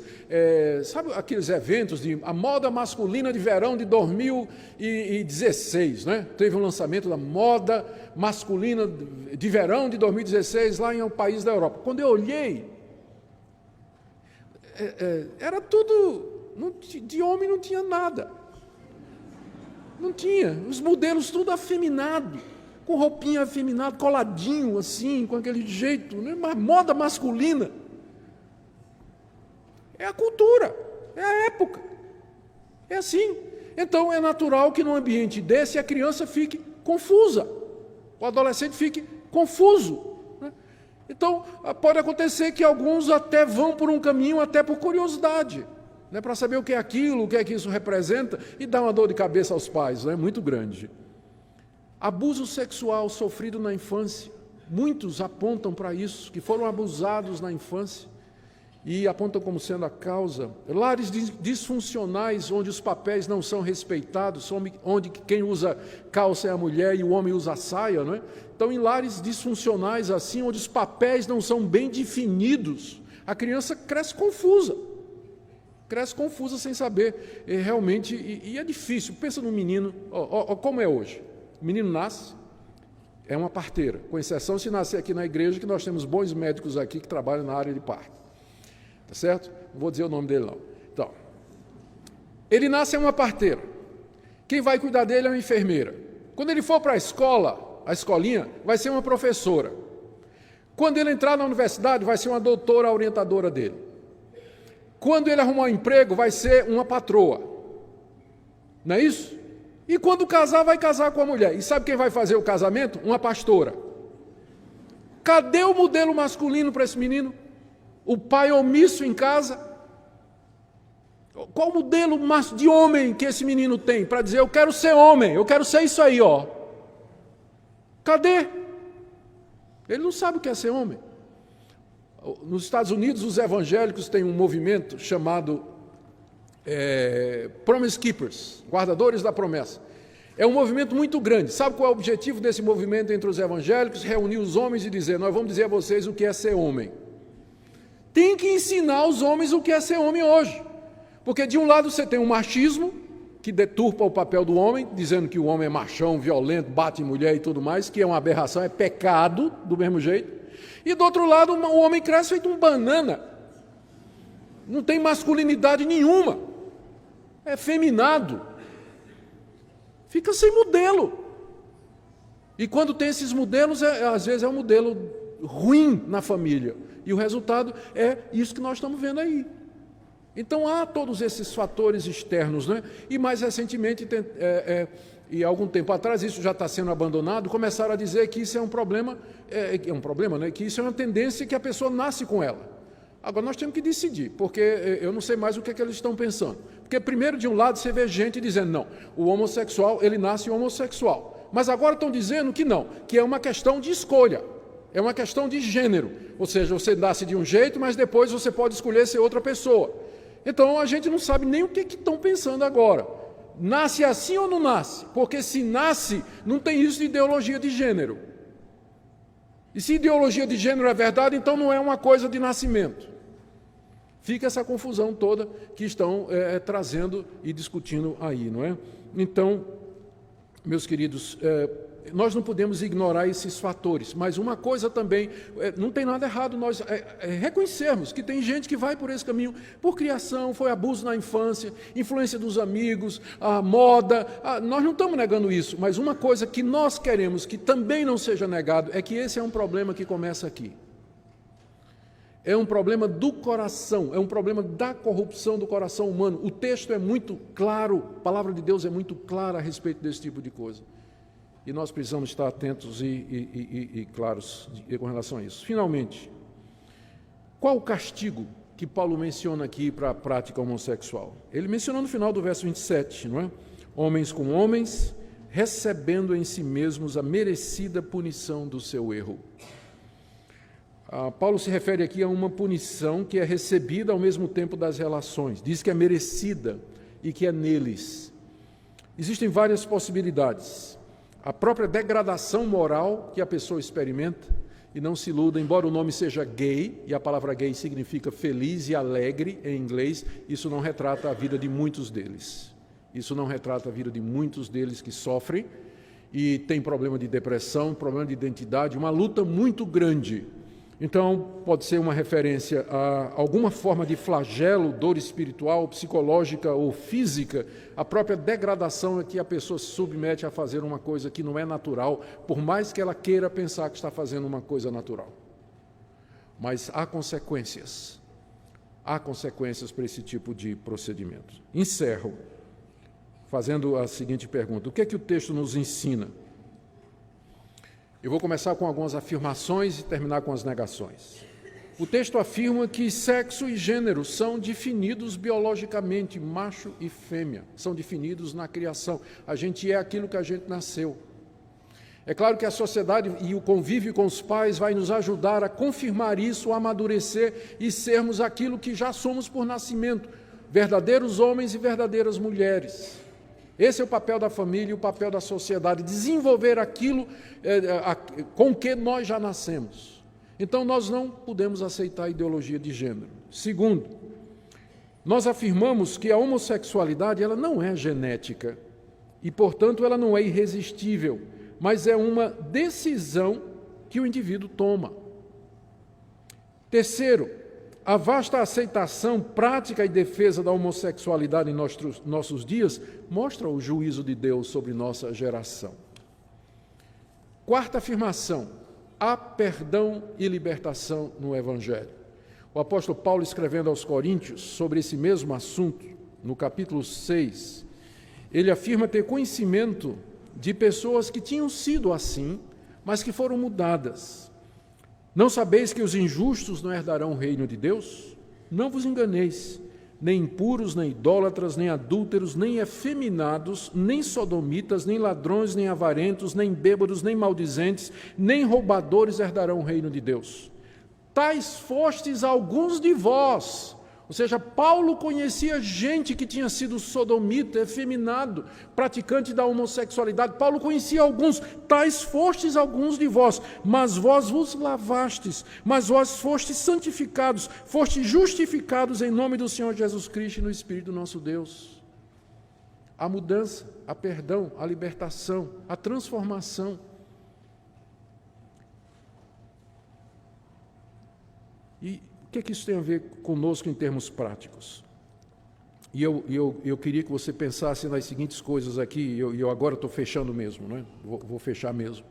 sabe aqueles eventos de a moda masculina de verão de 2016, né? Teve um lançamento da moda masculina de verão de 2016 lá em um país da Europa. Quando eu olhei, era tudo, de homem não tinha nada. Não tinha. Os modelos tudo afeminado, com roupinha afeminada, coladinho assim, com aquele jeito, né? Uma moda masculina. É a cultura, é a época. É assim. Então é natural que num ambiente desse a criança fique confusa, o adolescente fique confuso. Então, pode acontecer que alguns até vão por um caminho, até por curiosidade, né, para saber o que é aquilo, o que é que isso representa, e dá uma dor de cabeça aos pais, né, muito grande. Abuso sexual sofrido na infância, muitos apontam para isso, que foram abusados na infância, e apontam como sendo a causa. Lares disfuncionais, onde os papéis não são respeitados, onde quem usa calça é a mulher e o homem usa a saia, não é? Então, em lares disfuncionais assim, onde os papéis não são bem definidos, a criança cresce confusa sem saber realmente, e é difícil. Pensa no menino, como é hoje. O menino nasce, é uma parteira, com exceção se nascer aqui na igreja, que nós temos bons médicos aqui que trabalham na área de parto. Tá certo? Não vou dizer o nome dele, não. Então, ele nasce é uma parteira. Quem vai cuidar dele é uma enfermeira. Quando ele for para a escola, a escolinha, vai ser uma professora. Quando ele entrar na universidade, vai ser uma doutora orientadora dele. Quando ele arrumar um emprego, vai ser uma patroa. Não é isso? E quando casar, vai casar com a mulher. E sabe quem vai fazer o casamento? Uma pastora. Cadê o modelo masculino para esse menino? O pai omisso em casa? Qual o modelo de homem que esse menino tem para dizer, eu quero ser homem, eu quero ser isso aí, ó? Cadê? Ele não sabe o que é ser homem. Nos Estados Unidos, os evangélicos têm um movimento chamado Promise Keepers, guardadores da promessa. É um movimento muito grande. Sabe qual é o objetivo desse movimento entre os evangélicos? Reunir os homens e dizer, nós vamos dizer a vocês o que é ser homem. Tem que ensinar os homens o que é ser homem hoje. Porque de um lado você tem o machismo, que deturpa o papel do homem, dizendo que o homem é machão, violento, bate em mulher e tudo mais, que é uma aberração, é pecado, do mesmo jeito. E do outro lado, o homem cresce feito um banana. Não tem masculinidade nenhuma. É feminado. Fica sem modelo. E quando tem esses modelos, às vezes é um modelo ruim na família. E o resultado é isso que nós estamos vendo aí. Então há todos esses fatores externos, né? E mais recentemente, e há algum tempo atrás, isso já está sendo abandonado, começaram a dizer que isso é um problema, né? Que isso é uma tendência que a pessoa nasce com ela. Agora nós temos que decidir, porque eu não sei mais o que é que eles estão pensando. Porque primeiro de um lado você vê gente dizendo, não, o homossexual, ele nasce homossexual. Mas agora estão dizendo que não, que é uma questão de escolha. É uma questão de gênero, ou seja, você nasce de um jeito, mas depois você pode escolher ser outra pessoa. Então a gente não sabe nem o que estão pensando agora. Nasce assim ou não nasce? Porque se nasce, não tem isso de ideologia de gênero. E se ideologia de gênero é verdade, então não é uma coisa de nascimento. Fica essa confusão toda que estão trazendo e discutindo aí, não é? Então, meus queridos, nós não podemos ignorar esses fatores, mas uma coisa também, não tem nada errado nós reconhecermos que tem gente que vai por esse caminho, por criação, foi abuso na infância, influência dos amigos, a moda, nós não estamos negando isso, mas uma coisa que nós queremos que também não seja negado é que esse é um problema que começa aqui. É um problema do coração, é um problema da corrupção do coração humano. O texto é muito claro, a palavra de Deus é muito clara a respeito desse tipo de coisa. E nós precisamos estar atentos e claros com relação a isso. Finalmente, qual o castigo que Paulo menciona aqui para a prática homossexual? Ele menciona no final do verso 27, não é? Homens com homens, recebendo em si mesmos a merecida punição do seu erro. Paulo se refere aqui a uma punição que é recebida ao mesmo tempo das relações. Diz que é merecida e que é neles. Existem várias possibilidades. A própria degradação moral que a pessoa experimenta, e não se iluda, embora o nome seja gay, e a palavra gay significa feliz e alegre em inglês, isso não retrata a vida de muitos deles. Isso não retrata a vida de muitos deles que sofrem e têm problema de depressão, problema de identidade, uma luta muito grande. Então, pode ser uma referência a alguma forma de flagelo, dor espiritual, psicológica ou física, a própria degradação é que a pessoa se submete a fazer uma coisa que não é natural, por mais que ela queira pensar que está fazendo uma coisa natural. Mas há consequências para esse tipo de procedimento. Encerro fazendo a seguinte pergunta: o que é que o texto nos ensina? Eu vou começar com algumas afirmações e terminar com as negações. O texto afirma que sexo e gênero são definidos biologicamente, macho e fêmea, são definidos na criação. A gente é aquilo que a gente nasceu. É claro que a sociedade e o convívio com os pais vai nos ajudar a confirmar isso, a amadurecer e sermos aquilo que já somos por nascimento, verdadeiros homens e verdadeiras mulheres. Esse é o papel da família e o papel da sociedade, desenvolver aquilo com que nós já nascemos. Então, nós não podemos aceitar a ideologia de gênero. Segundo, nós afirmamos que a homossexualidade ela não é genética e, portanto, ela não é irresistível, mas é uma decisão que o indivíduo toma. Terceiro, a vasta aceitação, prática e defesa da homossexualidade em nossos dias mostra o juízo de Deus sobre nossa geração. Quarta afirmação, há perdão e libertação no Evangelho. O apóstolo Paulo, escrevendo aos Coríntios sobre esse mesmo assunto, no capítulo 6, ele afirma ter conhecimento de pessoas que tinham sido assim, mas que foram mudadas. Não sabeis que os injustos não herdarão o reino de Deus? Não vos enganeis, nem impuros, nem idólatras, nem adúlteros, nem efeminados, nem sodomitas, nem ladrões, nem avarentos, nem bêbados, nem maldizentes, nem roubadores herdarão o reino de Deus. Tais fostes alguns de vós. Ou seja, Paulo conhecia gente que tinha sido sodomita, efeminado, praticante da homossexualidade. Paulo conhecia alguns, tais fostes alguns de vós, mas vós vos lavastes, mas vós fostes santificados, fostes justificados em nome do Senhor Jesus Cristo e no Espírito do nosso Deus. A mudança, a perdão, a libertação, a transformação. E o que isso tem a ver conosco em termos práticos? E eu queria que você pensasse nas seguintes coisas aqui, e eu agora estou fechando mesmo, né? Vou fechar mesmo.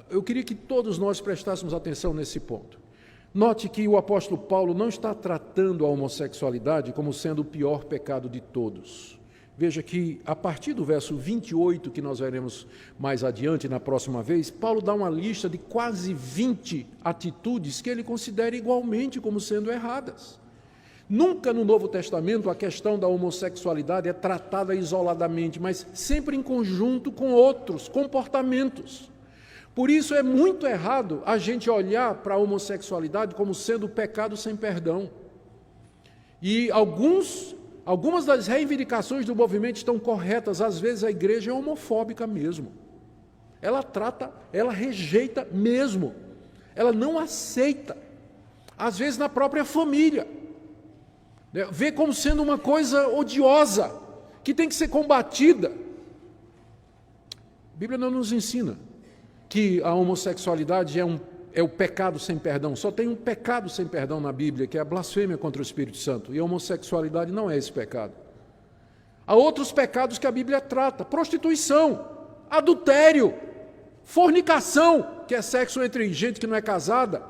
Eu queria que todos nós prestássemos atenção nesse ponto. Note que o apóstolo Paulo não está tratando a homossexualidade como sendo o pior pecado de todos. Veja que, a partir do verso 28, que nós veremos mais adiante na próxima vez, Paulo dá uma lista de quase 20 atitudes que ele considera igualmente como sendo erradas. Nunca no Novo Testamento a questão da homossexualidade é tratada isoladamente, mas sempre em conjunto com outros comportamentos. Por isso é muito errado a gente olhar para a homossexualidade como sendo pecado sem perdão. E algumas das reivindicações do movimento estão corretas, às vezes a igreja é homofóbica mesmo. Ela rejeita mesmo, ela não aceita, às vezes na própria família, vê como sendo uma coisa odiosa, que tem que ser combatida. A Bíblia não nos ensina que a homossexualidade é o pecado sem perdão. Só tem um pecado sem perdão na Bíblia, que é a blasfêmia contra o Espírito Santo. E a homossexualidade não é esse pecado. Há outros pecados que a Bíblia trata: prostituição, adultério, fornicação, que é sexo entre gente que não é casada,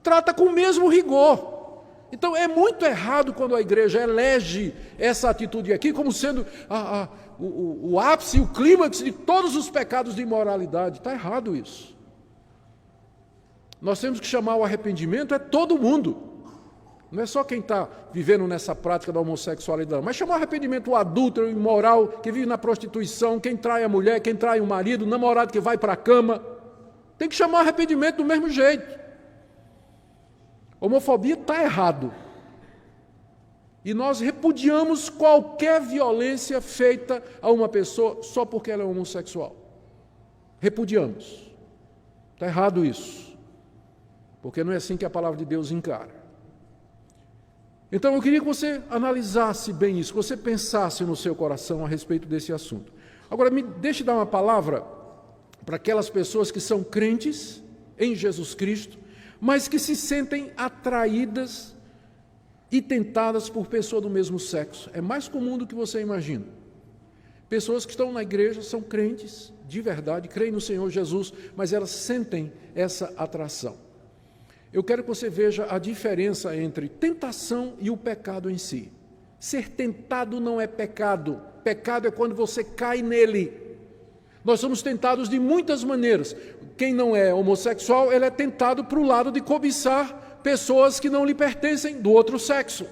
trata com o mesmo rigor. Então é muito errado quando a igreja elege essa atitude aqui como sendo o ápice, o clímax de todos os pecados de imoralidade. Está errado isso. Nós temos que chamar o arrependimento todo mundo. Não é só quem está vivendo nessa prática da homossexualidade, mas chamar o arrependimento o adúltero, o imoral, que vive na prostituição, quem trai a mulher, quem trai o marido, o namorado que vai para a cama. Tem que chamar o arrependimento do mesmo jeito. Homofobia está errado. E nós repudiamos qualquer violência feita a uma pessoa só porque ela é homossexual. Repudiamos. Está errado isso. Porque não é assim que a palavra de Deus encara. Então eu queria que você analisasse bem isso, que você pensasse no seu coração a respeito desse assunto. Agora, me deixe dar uma palavra para aquelas pessoas que são crentes em Jesus Cristo, mas que se sentem atraídas e tentadas por pessoa do mesmo sexo. É mais comum do que você imagina. Pessoas que estão na igreja, são crentes de verdade, creem no Senhor Jesus, mas elas sentem essa atração. Eu quero que você veja a diferença entre tentação e o pecado em si. Ser tentado não é pecado. Pecado é quando você cai nele. Nós somos tentados de muitas maneiras. Quem não é homossexual, ele é tentado para o lado de cobiçar pessoas que não lhe pertencem, do outro sexo.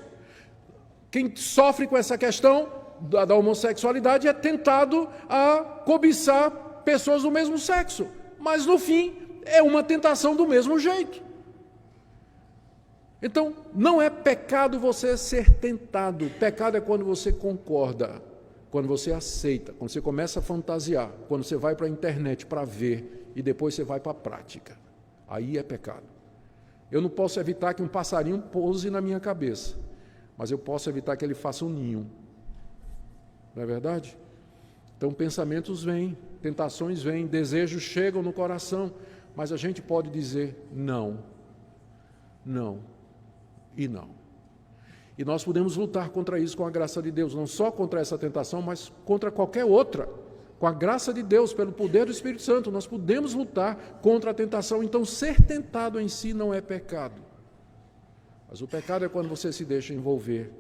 Quem sofre com essa questão da homossexualidade é tentado a cobiçar pessoas do mesmo sexo, mas no fim é uma tentação do mesmo jeito. Então, não é pecado você ser tentado. Pecado é quando você concorda, quando você aceita, quando você começa a fantasiar, quando você vai para a internet para ver e depois você vai para a prática. Aí é pecado. Eu não posso evitar que um passarinho pouse na minha cabeça, mas eu posso evitar que ele faça um ninho. Não é verdade? Então, pensamentos vêm, tentações vêm, desejos chegam no coração, mas a gente pode dizer não, não e não. E nós podemos lutar contra isso com a graça de Deus, não só contra essa tentação, mas contra qualquer outra. Com a graça de Deus, pelo poder do Espírito Santo, nós podemos lutar contra a tentação. Então, ser tentado em si não é pecado. Mas o pecado é quando você se deixa envolver.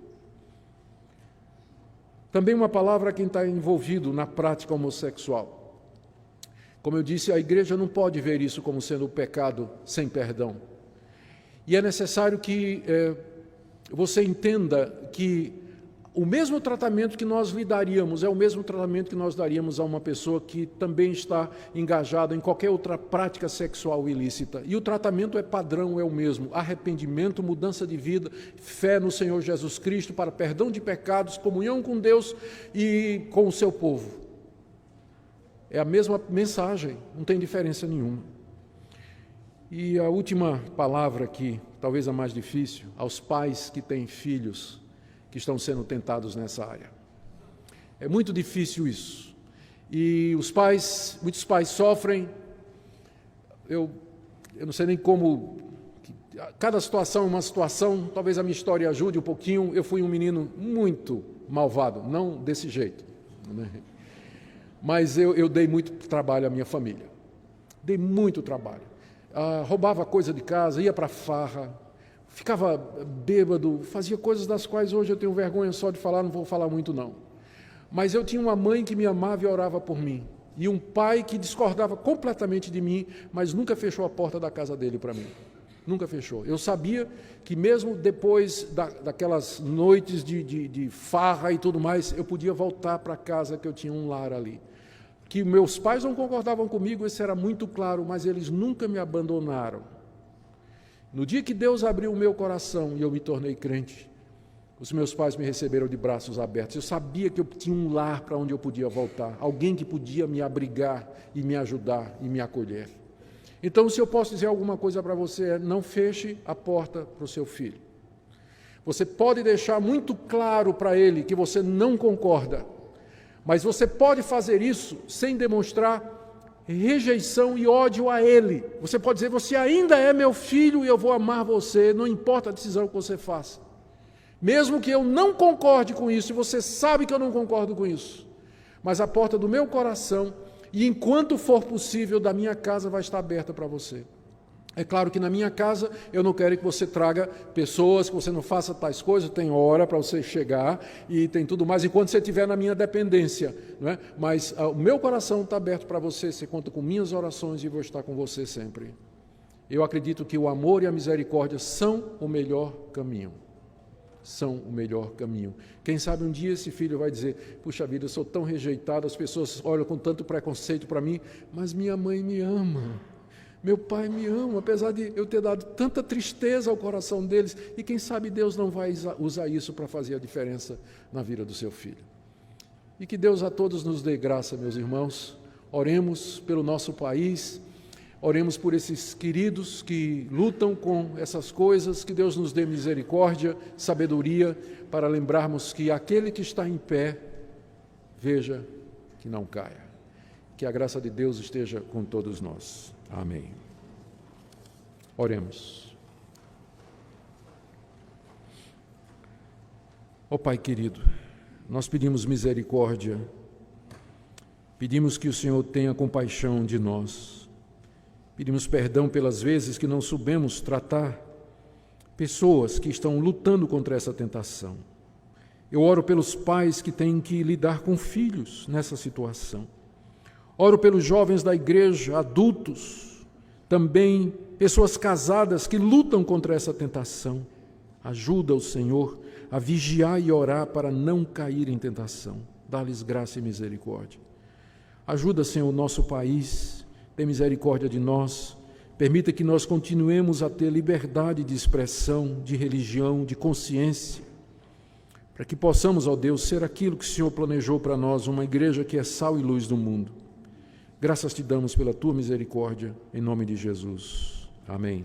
Também uma palavra a quem está envolvido na prática homossexual. Como eu disse, a igreja não pode ver isso como sendo um pecado sem perdão. E é necessário que você entenda que o mesmo tratamento que nós lhe daríamos é o mesmo tratamento que nós daríamos a uma pessoa que também está engajada em qualquer outra prática sexual ilícita. E o tratamento é padrão, é o mesmo. Arrependimento, mudança de vida, fé no Senhor Jesus Cristo para perdão de pecados, comunhão com Deus e com o seu povo. É a mesma mensagem, não tem diferença nenhuma. E a última palavra aqui, talvez a mais difícil, aos pais que têm filhos que estão sendo tentados nessa área. É muito difícil isso. E muitos pais sofrem. Eu não sei nem como. Cada situação é uma situação. Talvez a minha história ajude um pouquinho. Eu fui um menino muito malvado, não desse jeito, né? Mas eu dei muito trabalho à minha família. Dei muito trabalho. Roubava coisa de casa, ia para farra, ficava bêbado, fazia coisas das quais hoje eu tenho vergonha só de falar, não vou falar muito não. Mas eu tinha uma mãe que me amava e orava por mim, e um pai que discordava completamente de mim, mas nunca fechou a porta da casa dele para mim. Nunca fechou. Eu sabia que mesmo depois daquelas noites de farra e tudo mais, eu podia voltar para casa, que eu tinha um lar ali. Que meus pais não concordavam comigo, isso era muito claro, mas eles nunca me abandonaram. No dia que Deus abriu o meu coração e eu me tornei crente, os meus pais me receberam de braços abertos. Eu sabia que eu tinha um lar para onde eu podia voltar, alguém que podia me abrigar e me ajudar e me acolher. Então, se eu posso dizer alguma coisa para você, não feche a porta para o seu filho. Você pode deixar muito claro para ele que você não concorda, mas você pode fazer isso sem demonstrar rejeição e ódio a ele. Você pode dizer, você ainda é meu filho e eu vou amar você, não importa a decisão que você faça. Mesmo que eu não concorde com isso, e você sabe que eu não concordo com isso, mas a porta do meu coração, e enquanto for possível, da minha casa vai estar aberta para você. É claro que na minha casa eu não quero que você traga pessoas, que você não faça tais coisas, tem hora para você chegar e tem tudo mais, enquanto você estiver na minha dependência, não é? Mas o meu coração está aberto para você, você conta com minhas orações e vou estar com você sempre. Eu acredito que o amor e a misericórdia são o melhor caminho. São o melhor caminho. Quem sabe um dia esse filho vai dizer, puxa vida, eu sou tão rejeitado, as pessoas olham com tanto preconceito para mim, mas minha mãe me ama. Meu pai me ama, apesar de eu ter dado tanta tristeza ao coração deles, e quem sabe Deus não vai usar isso para fazer a diferença na vida do seu filho. E que Deus a todos nos dê graça, meus irmãos. Oremos pelo nosso país, oremos por esses queridos que lutam com essas coisas, que Deus nos dê misericórdia, sabedoria, para lembrarmos que aquele que está em pé, veja que não caia. Que a graça de Deus esteja com todos nós. Amém. Oremos. Ó Pai querido, nós pedimos misericórdia, pedimos que o Senhor tenha compaixão de nós, pedimos perdão pelas vezes que não soubemos tratar pessoas que estão lutando contra essa tentação. Eu oro pelos pais que têm que lidar com filhos nessa situação. Oro pelos jovens da igreja, adultos, também pessoas casadas que lutam contra essa tentação. Ajuda o Senhor a vigiar e orar para não cair em tentação. Dá-lhes graça e misericórdia. Ajuda, Senhor, o nosso país, tem misericórdia de nós, permita que nós continuemos a ter liberdade de expressão, de religião, de consciência, para que possamos, ó Deus, ser aquilo que o Senhor planejou para nós, uma igreja que é sal e luz do mundo. Graças te damos pela tua misericórdia, em nome de Jesus. Amém.